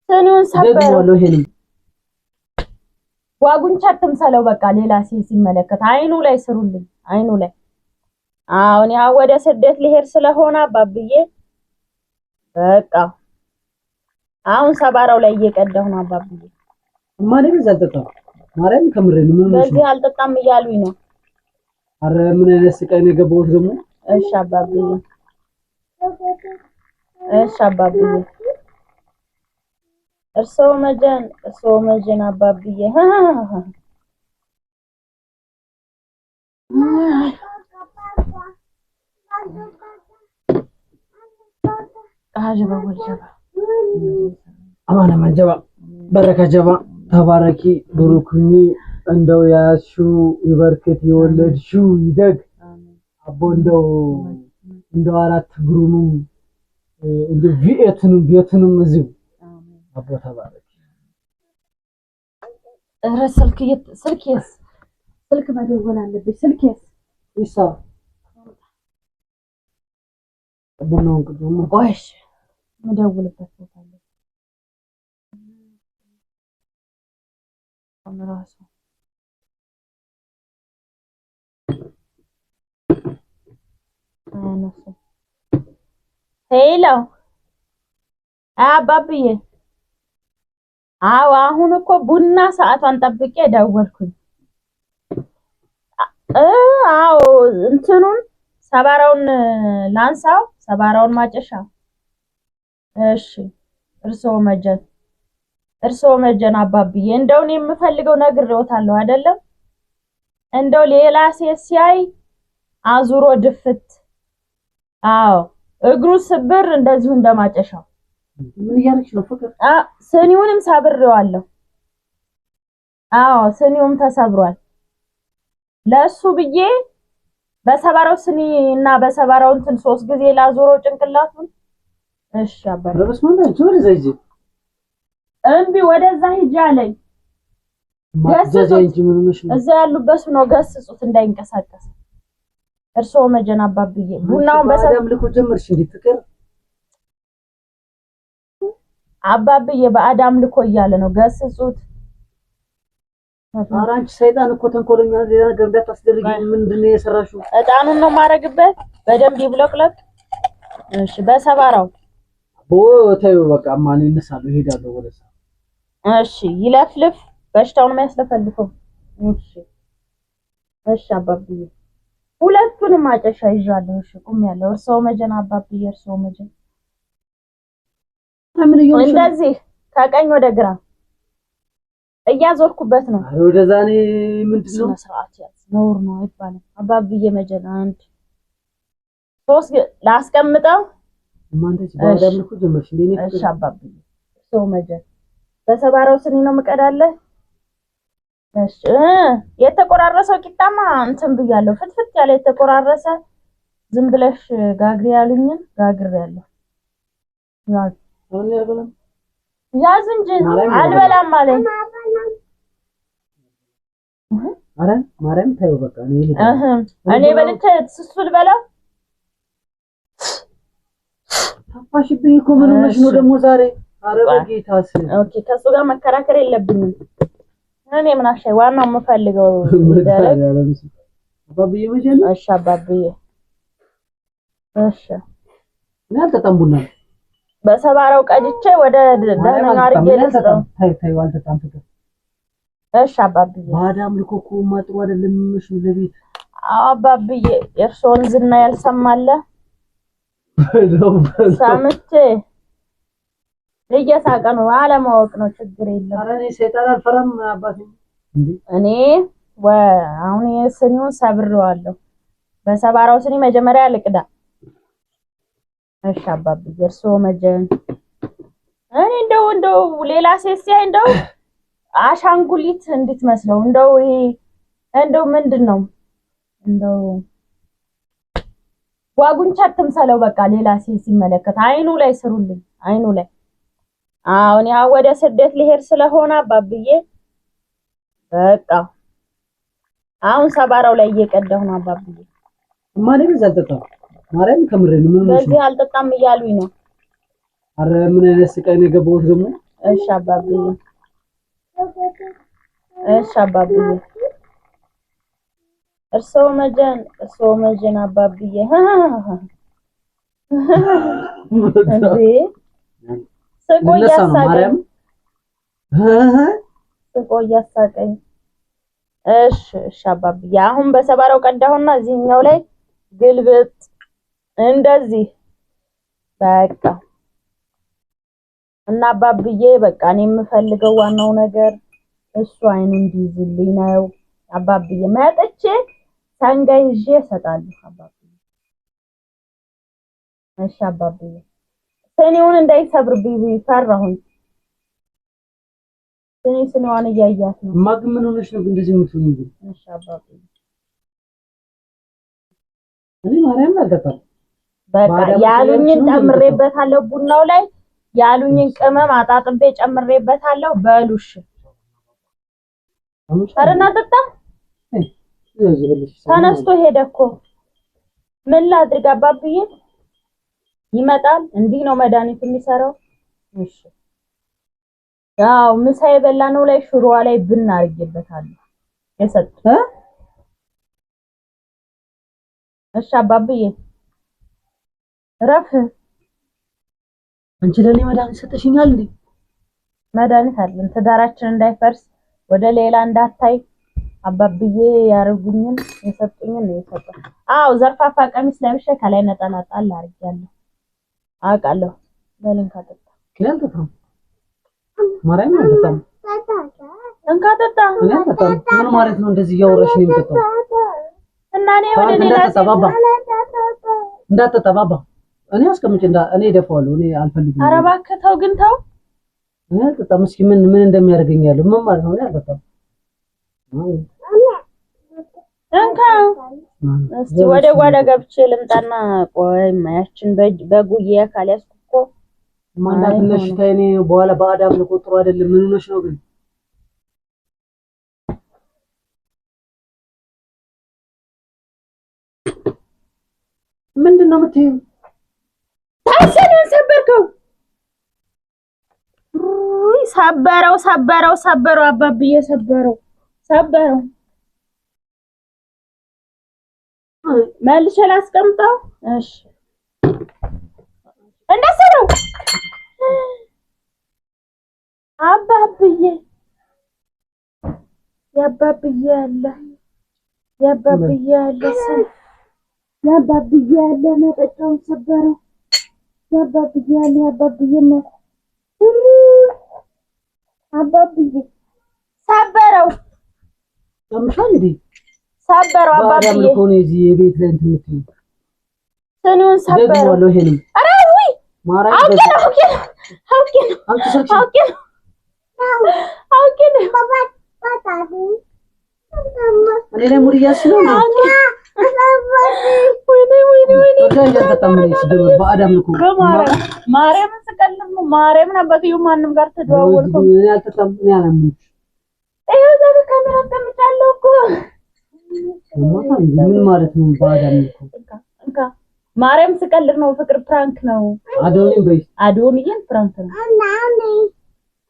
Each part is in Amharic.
ስኒውን ሰበረው ዋጉንቻ ተምሰለው በቃ ሌላ ሲመለከት አይኑ ላይ ስሩልኝ አይኑ ላይ አሁን ያው ወደ ስደት ሊሄድ ስለሆነ አባብዬ በቃ አሁን ሰባራው ላይ እየቀዳሁ ነው አባብዬ ማንም ዘልተታ ማርያም ከምረን ምን ነው በዚህ አልጠጣም እያሉኝ ነው አረ ምን አይነት ስቃይ ነው የገባሁት ደግሞ እሺ አባብዬ እርሶ መጀን አባብዬ አጀባ ወልጀባ አማና ማጀባ በረካ ጀባ ተባረኪ ብሩክኒ እንደው ያሽው ይበርክት ይወለድሽው ይደግ አቦ እንደው አራት ግሩንም እንደው ቤትንም እዚሁ አቦ ተባረኪ ኧረ ስልክ መደወል አለብኝ ስልኬስ ይሳ ቡናውን ቅድም ቆይሽ መደውልበት ቦታ አለ አምራሱ ሄሎ አባብዬ አዎ አሁን እኮ ቡና ሰዓቷን ጠብቄ ደወልኩኝ አዎ እንትኑን ሰባራውን ላንሳው ሰባራውን ማጨሻ እሺ እርሶ መጀን አባብዬ እንደው እኔ የምፈልገው ነግሬዎታለሁ አይደለም እንደው ሌላ ሴት ሲያይ አዙሮ ድፍት አዎ እግሩ ስብር እንደዚሁ እንደማጨሻው ምን ያርክሽ ነው ፍቅር ስኒውንም ሰብሬዋለሁ አዎ ስኒውም ተሰብሯል ለሱ ብዬ በሰባራው ስኒ እና በሰባራው እንትን 3 ጊዜ ላዞሮ ጭንቅላቱን እሺ አባባ ረብስ ማንተ ጆር ዘይጂ እንቢ ወደዛ ሂጅ አለኝ ማጃጃንጂ ምን ነሽ እዛ ያሉበት ነው ገስጹት እንዳይንቀሳቀስ እርሶ መጀን አባብዬ ቡናውን በሰላም ልኮ ጀመርሽ እንዴ ፍቅር አባብዬ በአዳም ልኮ እያለ ነው ገስጹት አራንቺ ሰይጣን እኮ ተንኮለኛ ሌላ ነገር እንዳታስደርጊ ምንድነው የሰራሽው እጣኑን ነው ማረግበት በደንብ ይብለቅለቅ እሺ በሰባራው ቦታው በቃ ማን ይነሳሉ ይሄዳሉ ወደዛ እሺ ይለፍልፍ በሽታውን የሚያስለፈልፈው እሺ አባብዬ ሁለቱንም ማጨሻ ይዣለሁ እሺ ቁም ያለው እርሶ መጀን አባብዬ እርሶ መጀን እንደዚህ ከቀኝ ወደ ግራ እያዞርኩበት ነው ወደዛኔ ምንድነው ስርዓት ያዝ ነውር ነው አይባልም አባብዬ መጀን አንድ 3 ላስቀምጠው ማንተስ ባዳም ልኩ ጀመርሽ እንዴ እሺ አባብዬ እርሶ መጀን በሰባራው ስኒ ነው መቀዳለህ እሺ የተቆራረሰው ቂጣማ እንትን ብያለሁ ፍትፍት ያለ የተቆራረሰ ዝም ብለሽ ጋግሪ ያሉኝን ጋግሬያለሁ ያዝ እንጂ አልበላም አለኝ አረ ማርያም ታዩ በቃ እኔ በልቼ ስሱል በላ ታፋሽብኝ እኮ ምን ሆነሽ ነው ደግሞ ዛሬ አረ በጌታስ ኦኬ ከሱ ጋር መከራከር የለብኝም እኔ ምን አሻይ ዋናው የምፈልገው ይደረግ አባብዬ መጀን እሺ አባብዬ እሺ እናንተ ቡና በሰባራው ቀድቼ ወደ ደህና አርጌ ልስጠው ታይ ዋልተጣም ፍቅር እሺ አባብዬ ባዳም ልኮኩ ማጥሩ አይደለም ምሽ ለቤት አባብዬ የእርሶን ዝና ያልሰማለ ሳምቼ እየሳቀ ነው አለማወቅ ነው ችግር የለም ኧረ እኔ ሰይጣን አልፈራም አባቴ እኔ አሁን የስኒውን ሰብሬዋለሁ በሰባራው ስኒ መጀመሪያ ልቅዳ እሺ አባብዬ እርሶ መጀን እኔ እንደው ሌላ ሴት ሲያይ እንደው አሻንጉሊት እንድትመስለው እንደው ምንድነው እንደው ዋጉንቻ ተምሰለው በቃ ሌላ ሴት ሲመለከት አይኑ ላይ ስሩልኝ አይኑ ላይ አሁን ያው ወደ ስደት ሊሄድ ስለሆነ አባብዬ በቃ አሁን ሰባራው ላይ እየቀዳሁ ነው አባብዬ ማንም ዘልተታ ማርያም ከምረን ምን ነው በዚህ አልጠጣም እያሉኝ ነው አረ ምን አይነት ስቃይ ነው የገባሁት ደግሞ። እሺ አባብዬ እርሶ መጀን አባብዬ እንዴ ስቆ እያሳቀኝ እሺ አባብዬ አሁን በሰባራው ቀዳሁና እዚህኛው ላይ ግልብጥ እንደዚህ በቃ እና አባብዬ በቃ እኔ የምፈልገው ዋናው ነገር እሱ አይኑ እንዲይዝልኝ ነው። አባብዬ መጥቼ ሰንጋ ይዤ እሰጣለሁ አባብዬ። እሺ አባብዬ ስኒውን እንዳይሰብርብኝ ፈራሁኝ። ስኒዋን እያያት ነው። ማግ ምን ሆነሽ ነው እንደዚህ የምትሆኚው? እሺ አባብዬ እኔ ማርያም አልገባም። በቃ ያሉኝን ጨምሬበታለሁ ቡናው ላይ ያሉኝን ቅመም አጣጥቤ ጨምሬበታለሁ። በሉሽ አረና ተጣ ተነስቶ ሄደ እኮ ምን ላድርግ አባብዬ? ይመጣል። እንዲህ ነው መድኃኒት የሚሰራው። እሺ ያው ምሳ የበላነው ላይ ሽሮዋ ላይ ብን አድርጌበታለሁ የሰጠ እሺ አባብዬ ረፍ አንቺ ለኔ መድኃኒት ሰጠሽኛል እንዴ? መድኃኒት አይደለም ትዳራችን እንዳይፈርስ ወደ ሌላ እንዳታይ አባብዬ ያርጉኝን የሰጡኝን ነው የሰጠው። አው ዘርፋፋ ቀሚስ ለብሼ ከላይ ነጠላ ጣል አድርጌያለሁ አውቃለሁ። በልን ካጠጣ ከንተታ ማርያም አልጠጣም እንካጠጣ ምን ማለት ነው? እንደዚህ እያወራሽ ነው የምጠጣው እና እኔ ወደ ሌላ እንዳትጠጣ ባባ እኔ አስቀምጪ እኔ ደፋዋለሁ። እኔ አልፈልግም። ኧረ እባክህ ተው ግን ተው። እኔ አልጠጣም። እስኪ ምን እንደሚያደርገኝ ያለው ምን ማለት ነው? እኔ አልጠጣም። እንካ እስቲ ወደ ጓዳ ገብቼ ልምጣና ቆይ ማያችን በጉዬ ካልያዝኩ እኮ ማንዳትነሽ ታይኔ በኋላ በአዳም ነው ጥሩ አይደለም። ምን ሆነሽ ነው ግን? ምንድነው የምትይው? ታሰነን ሰበርከው። ሰበረው አባብዬ ሰበረው። መልሼ ላስቀምጠው። እሺ እንደሰረው አባብዬ ያባብዬ ያለ መጠጫውን ሰበረው። ያባብዬ ሰበረው። ሰምሻል እንዴ? ሰበረው አባብዬ ኮኔ እዚህ የቤት ላይ እንትን የምትይው ስኒውን ሰበረው። ደግሞ ይሄንም ኧረ ውይ አውቄ ነው እኔ ላይ ሙድ እያስነው ነው። ማርያምን ስቀልድ ነው። ማርያምን አባትዬው ማንም ጋር ተደዋወልኩ። እኔ አልጠጣም። እኔ አላምንሽ። ይኸው እዛ ጋር ካሜራ አስቀምጫለሁ እኮ። ምን ማለት ነው? በአዳም እኮ እንካ ማርያም ስቀልድ ነው። ፍቅር ፕራንክ ነው። አዶንዬን ፕራንክ ነው።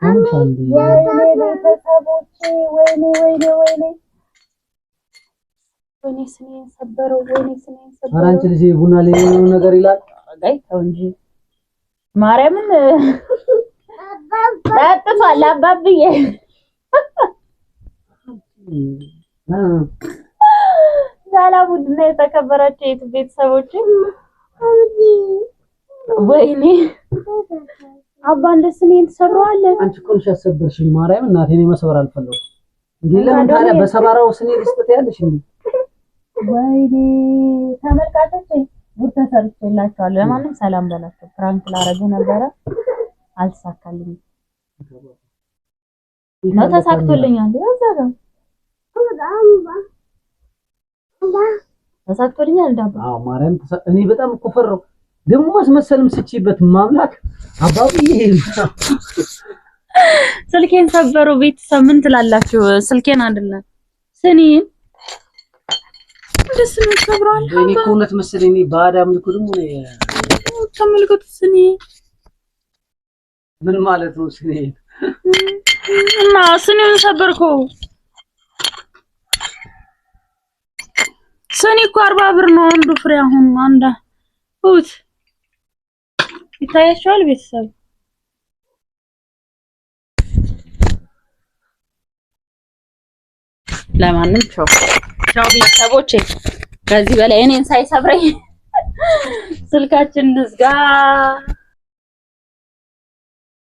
ወይኔ ቤተሰቦቼ ወይኔ ስኔን ሰበረው። ኧረ አንቺ ልጅ ቡና ላይ የሆነ ነገር ይላል። አጋይ ተው እንጂ ማርያምን ጠጥቷል አባብዬ። ሰላም ውድና የተከበራችሁ የት ቤተሰቦች፣ ወይኔ አባ እንደ ስኔን ትሰብረዋለህ። አንቺ እኮ ነሽ ያሰበርሽኝ። ማርያም እናቴ እኔ መስበር አልፈለኩም እንዴ። ለምን ታዲያ በሰባራው ስኔ ልስጥት ያለሽ እንዴ? ወይኔ ተመልካቾች ጉድ ተሰርቼላችኋለሁ። ለማንም ሰላም በላችሁ። ፕራንክ ላረግህ ነበረ አልተሳካልኝም። ነው ተሳክቶልኛል። ያዛጋ ተሳክቶልኛል እንዳባ። አዎ ማርያም እኔ በጣም እኮ ፈራሁ። ደግሞ ማስመሰልም ስቺበት ማምላክ አባብዬ ስልኬን ሰበሩ። ቤተሰብ ምን ትላላችሁ? ስልኬን አይደለም ስኒን ደስ ነው ሰብሯል። እኔ እኮ እውነት መሰለኝ። እኔ ባዳም ልኩ ደግሞ ተመልከቱ ስኒ ምን ማለት ነው ስኔ? እና ስኔውን ሰበርከው? ስኒ እኮ 40 ብር ነው አንዱ ፍሬ። አሁን አንዳ ሁት ይታያችኋል ቤተሰብ። ለማንም ቻው ቻው ቤተሰቦቼ። ከዚህ በላይ እኔን ሳይሰብረኝ ስልካችን እንዝጋ።